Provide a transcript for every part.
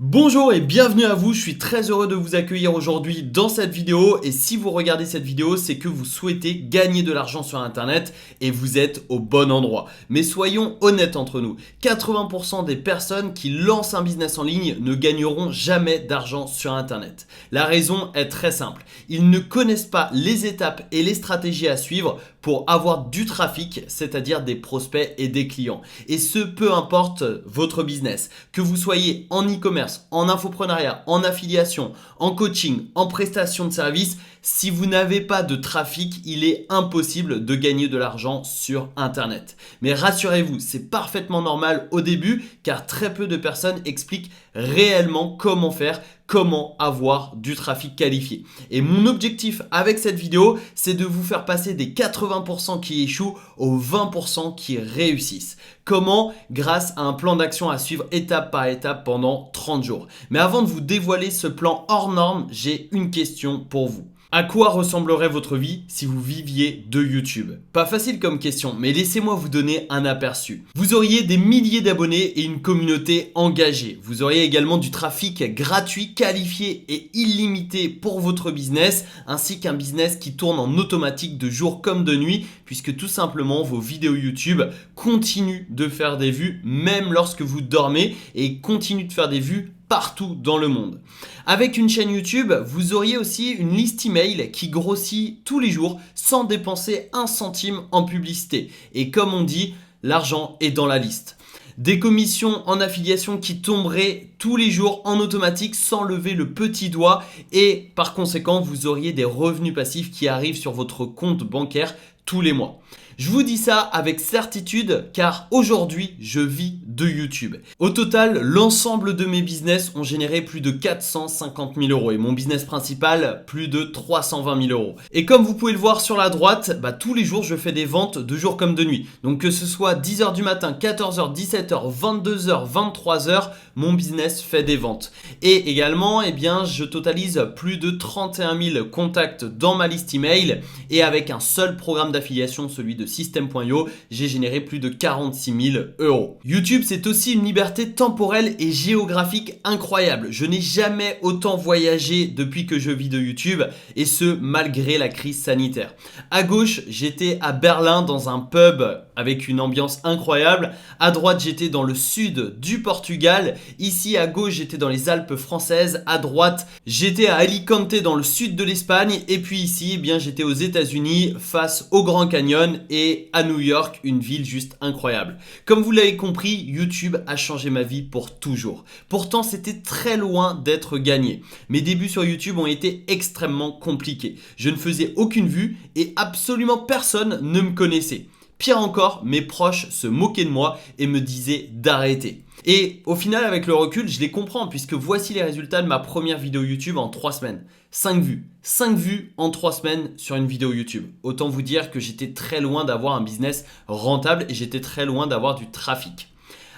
Bonjour et bienvenue à vous, je suis très heureux de vous accueillir aujourd'hui dans cette vidéo et si vous regardez cette vidéo c'est que vous souhaitez gagner de l'argent sur internet et vous êtes au bon endroit. Mais soyons honnêtes entre nous, 80% des personnes qui lancent un business en ligne ne gagneront jamais d'argent sur internet. La raison est très simple, ils ne connaissent pas les étapes et les stratégies à suivre pour avoir du trafic, c'est-à-dire des prospects et des clients. Et ce, peu importe votre business, que vous soyez en e-commerce, en infoprenariat, en affiliation, en coaching, en prestation de services, si vous n'avez pas de trafic, il est impossible de gagner de l'argent sur Internet. Mais rassurez-vous, c'est parfaitement normal au début car très peu de personnes expliquent réellement comment faire, comment avoir du trafic qualifié. Et mon objectif avec cette vidéo, c'est de vous faire passer des 80% qui échouent aux 20% qui réussissent. Comment? Grâce à un plan d'action à suivre étape par étape pendant 30 jours. Mais avant de vous dévoiler ce plan hors norme, j'ai une question pour vous. À quoi ressemblerait votre vie si vous viviez de YouTube? Pas facile comme question, mais laissez-moi vous donner un aperçu. Vous auriez des milliers d'abonnés et une communauté engagée. Vous auriez également du trafic gratuit, qualifié et illimité pour votre business, ainsi qu'un business qui tourne en automatique de jour comme de nuit, puisque tout simplement vos vidéos YouTube continuent de faire des vues même lorsque vous dormez et continuent de faire des vues partout dans le monde. Avec une chaîne YouTube, vous auriez aussi une liste email qui grossit tous les jours sans dépenser un centime en publicité. Et comme on dit, l'argent est dans la liste. Des commissions en affiliation qui tomberaient tous les jours en automatique sans lever le petit doigt et par conséquent vous auriez des revenus passifs qui arrivent sur votre compte bancaire tous les mois. Je vous dis ça avec certitude car aujourd'hui je vis de YouTube. Au total, l'ensemble de mes business ont généré plus de 450 000 euros et mon business principal plus de 320 000 euros. Et comme vous pouvez le voir sur la droite, tous les jours je fais des ventes de jour comme de nuit. Donc que ce soit 10h du matin, 14h, 17h, 22h, 23h, mon business fait des ventes. Et également, je totalise plus de 31 000 contacts dans ma liste email et avec un seul programme d'affiliation, celui de System.io, j'ai généré plus de 46 000 euros. YouTube, c'est aussi une liberté temporelle et géographique incroyable. Je n'ai jamais autant voyagé depuis que je vis de YouTube et ce, malgré la crise sanitaire. À gauche, j'étais à Berlin dans un pub avec une ambiance incroyable. À droite, j'étais dans le sud du Portugal. Ici, à gauche, j'étais dans les Alpes françaises. À droite, j'étais à Alicante dans le sud de l'Espagne. Et puis ici, j'étais aux États-Unis face au Grand Canyon et à New York, une ville juste incroyable. Comme vous l'avez compris, YouTube a changé ma vie pour toujours. Pourtant, c'était très loin d'être gagné. Mes débuts sur YouTube ont été extrêmement compliqués. Je ne faisais aucune vue et absolument personne ne me connaissait. Pire encore, mes proches se moquaient de moi et me disaient d'arrêter. Et au final, avec le recul, je les comprends puisque voici les résultats de ma première vidéo YouTube en 3 semaines. 5 vues. 5 vues en 3 semaines sur une vidéo YouTube. Autant vous dire que j'étais très loin d'avoir un business rentable et j'étais très loin d'avoir du trafic.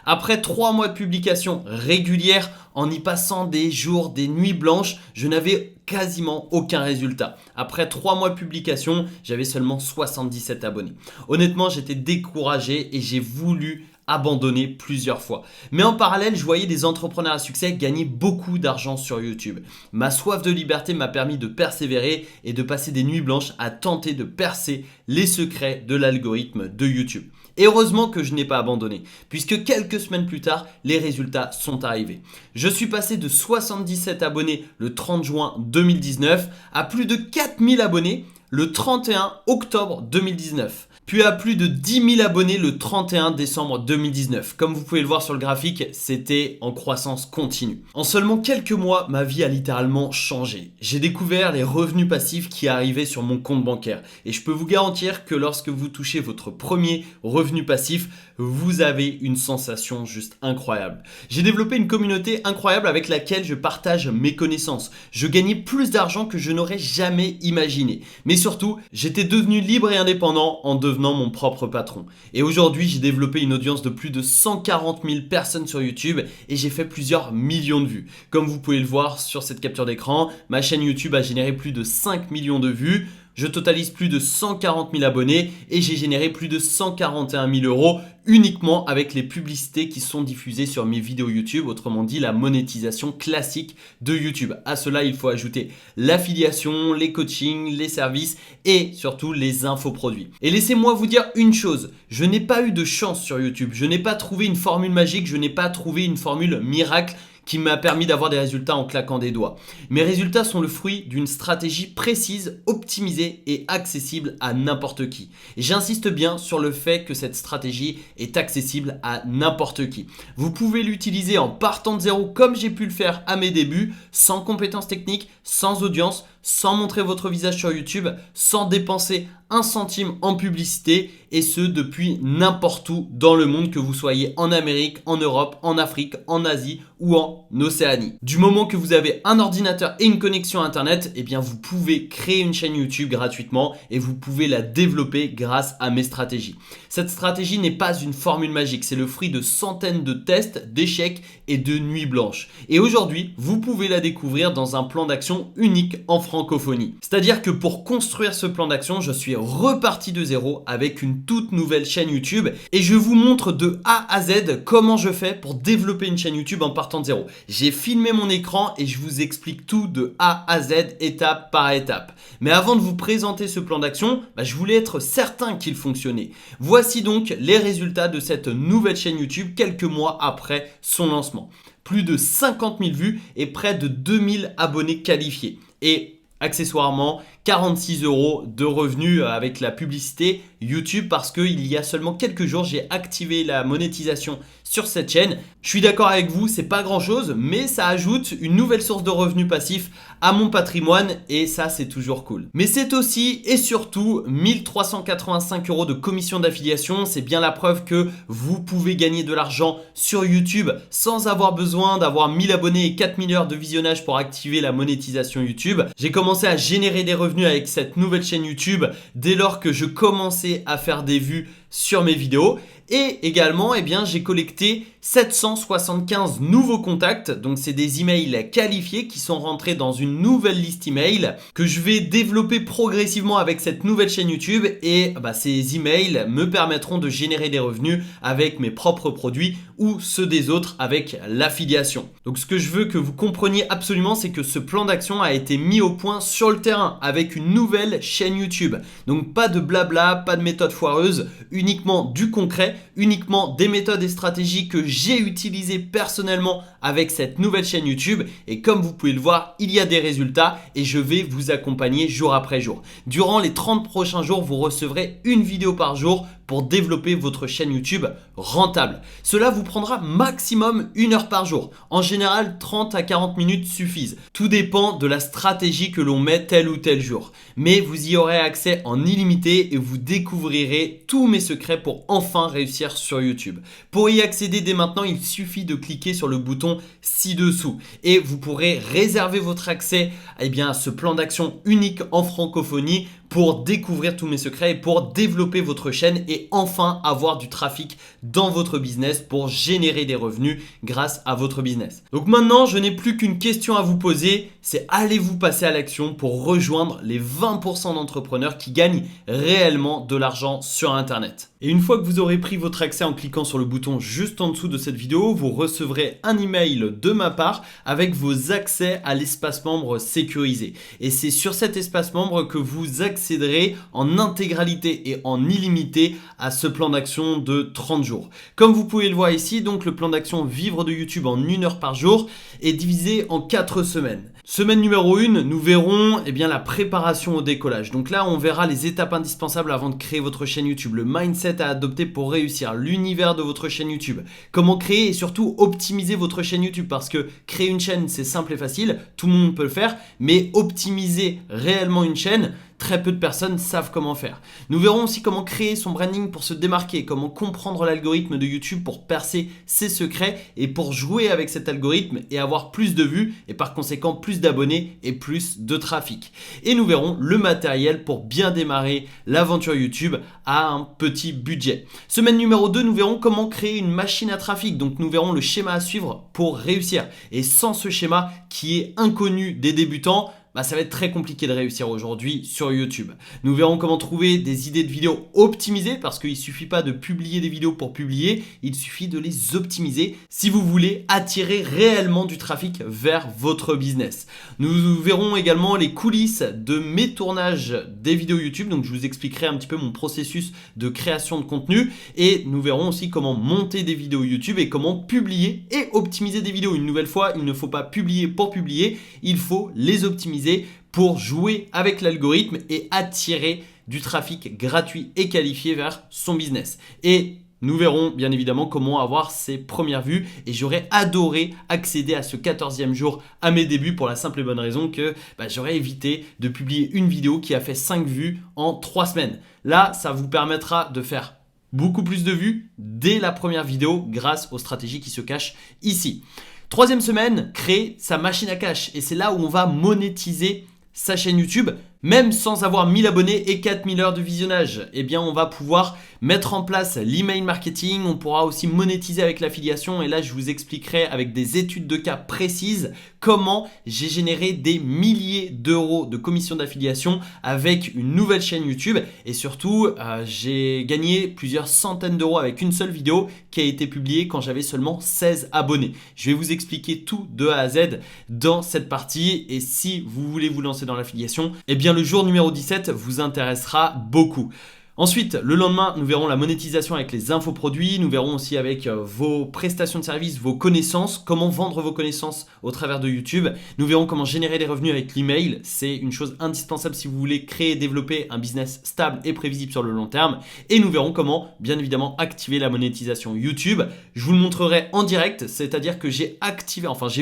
Après 3 mois de publication régulière, en y passant des jours, des nuits blanches, je n'avais quasiment aucun résultat. Après 3 mois de publication, j'avais seulement 77 abonnés. Honnêtement, j'étais découragé et j'ai voulu abandonner plusieurs fois. Mais en parallèle, je voyais des entrepreneurs à succès gagner beaucoup d'argent sur YouTube. Ma soif de liberté m'a permis de persévérer et de passer des nuits blanches à tenter de percer les secrets de l'algorithme de YouTube. Et heureusement que je n'ai pas abandonné, puisque quelques semaines plus tard, les résultats sont arrivés. Je suis passé de 77 abonnés le 30 juin 2019 à plus de 4000 abonnés le 31 octobre 2019. Puis à plus de 10 000 abonnés le 31 décembre 2019. Comme vous pouvez le voir sur le graphique, c'était en croissance continue. En seulement quelques mois, ma vie a littéralement changé. J'ai découvert les revenus passifs qui arrivaient sur mon compte bancaire. Et je peux vous garantir que lorsque vous touchez votre premier revenu passif, vous avez une sensation juste incroyable. J'ai développé une communauté incroyable avec laquelle je partage mes connaissances. Je gagnais plus d'argent que je n'aurais jamais imaginé. Mais surtout, j'étais devenu libre et indépendant en devenant mon propre patron. Et aujourd'hui, j'ai développé une audience de plus de 140 000 personnes sur YouTube et j'ai fait plusieurs millions de vues. Comme vous pouvez le voir sur cette capture d'écran, ma chaîne YouTube a généré plus de 5 millions de vues. Je totalise plus de 140 000 abonnés et j'ai généré plus de 141 000 euros uniquement avec les publicités qui sont diffusées sur mes vidéos YouTube, autrement dit la monétisation classique de YouTube. À cela, il faut ajouter l'affiliation, les coachings, les services et surtout les infoproduits. Et laissez-moi vous dire une chose, je n'ai pas eu de chance sur YouTube, je n'ai pas trouvé une formule magique, je n'ai pas trouvé une formule miracle qui m'a permis d'avoir des résultats en claquant des doigts. Mes résultats sont le fruit d'une stratégie précise, optimisée et accessible à n'importe qui. Et j'insiste bien sur le fait que cette stratégie est accessible à n'importe qui. Vous pouvez l'utiliser en partant de zéro comme j'ai pu le faire à mes débuts, sans compétences techniques, sans audience, sans montrer votre visage sur YouTube, sans dépenser un centime en publicité et ce depuis n'importe où dans le monde, que vous soyez en Amérique, en Europe, en Afrique, en Asie ou en Océanie. Du moment que vous avez un ordinateur et une connexion Internet, eh bien vous pouvez créer une chaîne YouTube gratuitement et vous pouvez la développer grâce à mes stratégies. Cette stratégie n'est pas une formule magique, c'est le fruit de centaines de tests, d'échecs et de nuits blanches. Et aujourd'hui, vous pouvez la découvrir dans un plan d'action unique en francophonie. C'est-à-dire que pour construire ce plan d'action, je suis reparti de zéro avec une toute nouvelle chaîne YouTube et je vous montre de A à Z comment je fais pour développer une chaîne YouTube en partant de zéro. J'ai filmé mon écran et je vous explique tout de A à Z, étape par étape. Mais avant de vous présenter ce plan d'action, je voulais être certain qu'il fonctionnait. Voici donc les résultats de cette nouvelle chaîne YouTube quelques mois après son lancement. Plus de 50 000 vues et près de 2000 abonnés qualifiés. Et accessoirement, 46 euros de revenus avec la publicité YouTube parce qu'il y a seulement quelques jours, j'ai activé la monétisation sur cette chaîne. Je suis d'accord avec vous, c'est pas grand chose, mais ça ajoute une nouvelle source de revenus passifs à mon patrimoine et ça, c'est toujours cool. Mais c'est aussi et surtout 1385 euros de commission d'affiliation. C'est bien la preuve que vous pouvez gagner de l'argent sur YouTube sans avoir besoin d'avoir 1000 abonnés et 4000 heures de visionnage pour activer la monétisation YouTube. J'ai commencé à générer des revenus avec cette nouvelle chaîne YouTube dès lors que je commençais à faire des vues sur mes vidéos. Et également, j'ai collecté 775 nouveaux contacts. Donc, c'est des emails qualifiés qui sont rentrés dans une nouvelle liste email que je vais développer progressivement avec cette nouvelle chaîne YouTube. Et ces emails me permettront de générer des revenus avec mes propres produits ou ceux des autres avec l'affiliation. Donc, ce que je veux que vous compreniez absolument, c'est que ce plan d'action a été mis au point sur le terrain avec une nouvelle chaîne YouTube. Donc, pas de blabla, pas de méthode foireuse, uniquement du concret, uniquement des méthodes et stratégies que j'ai utilisées personnellement avec cette nouvelle chaîne YouTube. Et comme vous pouvez le voir, il y a des résultats et je vais vous accompagner jour après jour. Durant les 30 prochains jours, vous recevrez une vidéo par jour pour développer votre chaîne YouTube rentable. Cela vous prendra maximum 1 heure par jour. En général, 30 à 40 minutes suffisent. Tout dépend de la stratégie que l'on met tel ou tel jour. Mais vous y aurez accès en illimité et vous découvrirez tous mes secrets pour enfin réussir sur YouTube. Pour y accéder dès maintenant, il suffit de cliquer sur le bouton ci-dessous et vous pourrez réserver votre accès à ce plan d'action unique en francophonie pour découvrir tous mes secrets et pour développer votre chaîne et enfin avoir du trafic dans votre business pour générer des revenus grâce à votre business. Donc maintenant, je n'ai plus qu'une question à vous poser, c'est allez-vous passer à l'action pour rejoindre les 20% d'entrepreneurs qui gagnent réellement de l'argent sur Internet. Et une fois que vous aurez pris votre accès en cliquant sur le bouton juste en dessous de cette vidéo, vous recevrez un email de ma part avec vos accès à l'espace membre sécurisé. Et c'est sur cet espace membre que vous accéderez en intégralité et en illimité à ce plan d'action de 30 jours. Comme vous pouvez le voir ici, donc le plan d'action vivre de YouTube en 1 heure par jour est divisé en 4 semaines. Semaine numéro 1, nous verrons la préparation au décollage. Donc là, on verra les étapes indispensables avant de créer votre chaîne YouTube, le mindset à adopter pour réussir, l'univers de votre chaîne YouTube, comment créer et surtout optimiser votre chaîne YouTube parce que créer une chaîne, c'est simple et facile, tout le monde peut le faire, mais optimiser réellement une chaîne, très peu de personnes savent comment faire. Nous verrons aussi comment créer son branding pour se démarquer, comment comprendre l'algorithme de YouTube pour percer ses secrets et pour jouer avec cet algorithme et avoir plus de vues et par conséquent plus d'abonnés et plus de trafic. Et nous verrons le matériel pour bien démarrer l'aventure YouTube à un petit budget. Semaine numéro 2, nous verrons comment créer une machine à trafic. Donc nous verrons le schéma à suivre pour réussir. Et sans ce schéma qui est inconnu des débutants, ça va être très compliqué de réussir aujourd'hui sur YouTube. Nous verrons comment trouver des idées de vidéos optimisées parce qu'il ne suffit pas de publier des vidéos pour publier, il suffit de les optimiser si vous voulez attirer réellement du trafic vers votre business. Nous verrons également les coulisses de mes tournages des vidéos YouTube, donc je vous expliquerai un petit peu mon processus de création de contenu et nous verrons aussi comment monter des vidéos YouTube et comment publier et optimiser des vidéos. Une nouvelle fois, il ne faut pas publier pour publier, il faut les optimiser pour jouer avec l'algorithme et attirer du trafic gratuit et qualifié vers son business. Et nous verrons bien évidemment comment avoir ses premières vues et j'aurais adoré accéder à ce 14e jour à mes débuts pour la simple et bonne raison que j'aurais évité de publier une vidéo qui a fait 5 vues en 3 semaines. Là, ça vous permettra de faire beaucoup plus de vues dès la première vidéo grâce aux stratégies qui se cachent ici. 3e semaine, créer sa machine à cash et c'est là où on va monétiser sa chaîne YouTube, même sans avoir 1000 abonnés et 4000 heures de visionnage. Eh bien, on va pouvoir mettre en place l'email marketing, on pourra aussi monétiser avec l'affiliation et là, je vous expliquerai avec des études de cas précises comment j'ai généré des milliers d'euros de commissions d'affiliation avec une nouvelle chaîne YouTube et surtout, j'ai gagné plusieurs centaines d'euros avec une seule vidéo qui a été publiée quand j'avais seulement 16 abonnés. Je vais vous expliquer tout de A à Z dans cette partie et si vous voulez vous lancer dans l'affiliation, eh bien le jour numéro 17 vous intéressera beaucoup. Ensuite, le lendemain, nous verrons la monétisation avec les infoproduits, nous verrons aussi avec vos prestations de services, vos connaissances, comment vendre vos connaissances au travers de YouTube. Nous verrons comment générer des revenus avec l'email, c'est une chose indispensable si vous voulez créer et développer un business stable et prévisible sur le long terme. Et nous verrons comment, bien évidemment, activer la monétisation YouTube. Je vous le montrerai en direct, c'est-à-dire que j'ai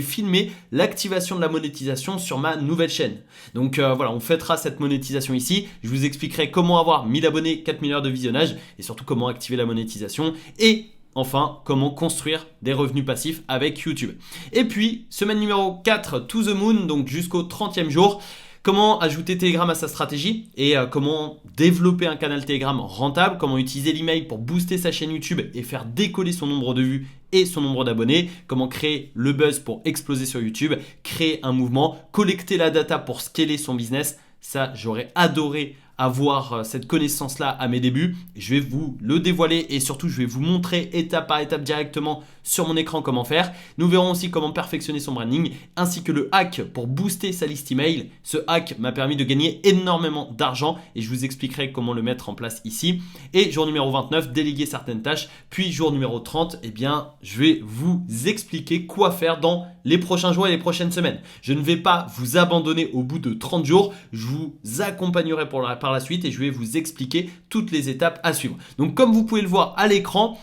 filmé l'activation de la monétisation sur ma nouvelle chaîne. Donc voilà, on fêtera cette monétisation ici. Je vous expliquerai comment avoir 1000 abonnés, 4000 heures de visionnage et surtout comment activer la monétisation et enfin comment construire des revenus passifs avec YouTube. Et puis semaine numéro 4 to the moon, donc jusqu'au 30e jour, comment ajouter Telegram à sa stratégie et comment développer un canal Telegram rentable, comment utiliser l'email pour booster sa chaîne YouTube et faire décoller son nombre de vues et son nombre d'abonnés, comment créer le buzz pour exploser sur YouTube, créer un mouvement, collecter la data pour scaler son business. Ça, j'aurais adoré avoir cette connaissance-là à mes débuts. Je vais vous le dévoiler et surtout, je vais vous montrer étape par étape directement sur mon écran comment faire. Nous verrons aussi comment perfectionner son branding ainsi que le hack pour booster sa liste email. Ce hack m'a permis de gagner énormément d'argent et je vous expliquerai comment le mettre en place ici. Et jour numéro 29, déléguer certaines tâches. Puis jour numéro 30, eh bien, je vais vous expliquer quoi faire dans les prochains jours et les prochaines semaines. Je ne vais pas vous abandonner au bout de 30 jours. Je vous accompagnerai par la suite et je vais vous expliquer toutes les étapes à suivre. Donc comme vous pouvez le voir à l'écran,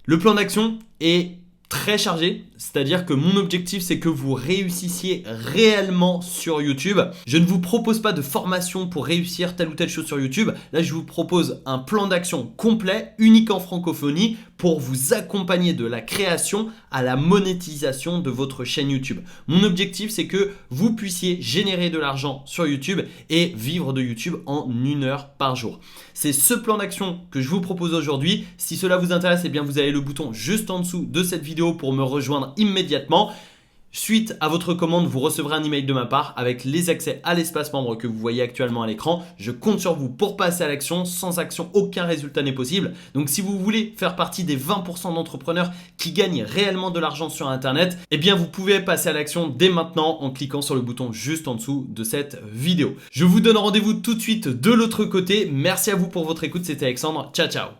le plan d'action est très chargé, c'est-à-dire que mon objectif c'est que vous réussissiez réellement sur YouTube. Je ne vous propose pas de formation pour réussir telle ou telle chose sur YouTube. Là, je vous propose un plan d'action complet, unique en francophonie, pour vous accompagner de la création à la monétisation de votre chaîne YouTube. Mon objectif, c'est que vous puissiez générer de l'argent sur YouTube et vivre de YouTube en 1 heure par jour. C'est ce plan d'action que je vous propose aujourd'hui. Si cela vous intéresse, eh bien vous avez le bouton juste en dessous de cette vidéo pour me rejoindre immédiatement. Suite à votre commande, vous recevrez un email de ma part avec les accès à l'espace membre que vous voyez actuellement à l'écran. Je compte sur vous pour passer à l'action. Sans action, aucun résultat n'est possible. Donc si vous voulez faire partie des 20% d'entrepreneurs qui gagnent réellement de l'argent sur Internet, eh bien vous pouvez passer à l'action dès maintenant en cliquant sur le bouton juste en dessous de cette vidéo. Je vous donne rendez-vous tout de suite de l'autre côté. Merci à vous pour votre écoute. C'était Alexandre. Ciao, ciao.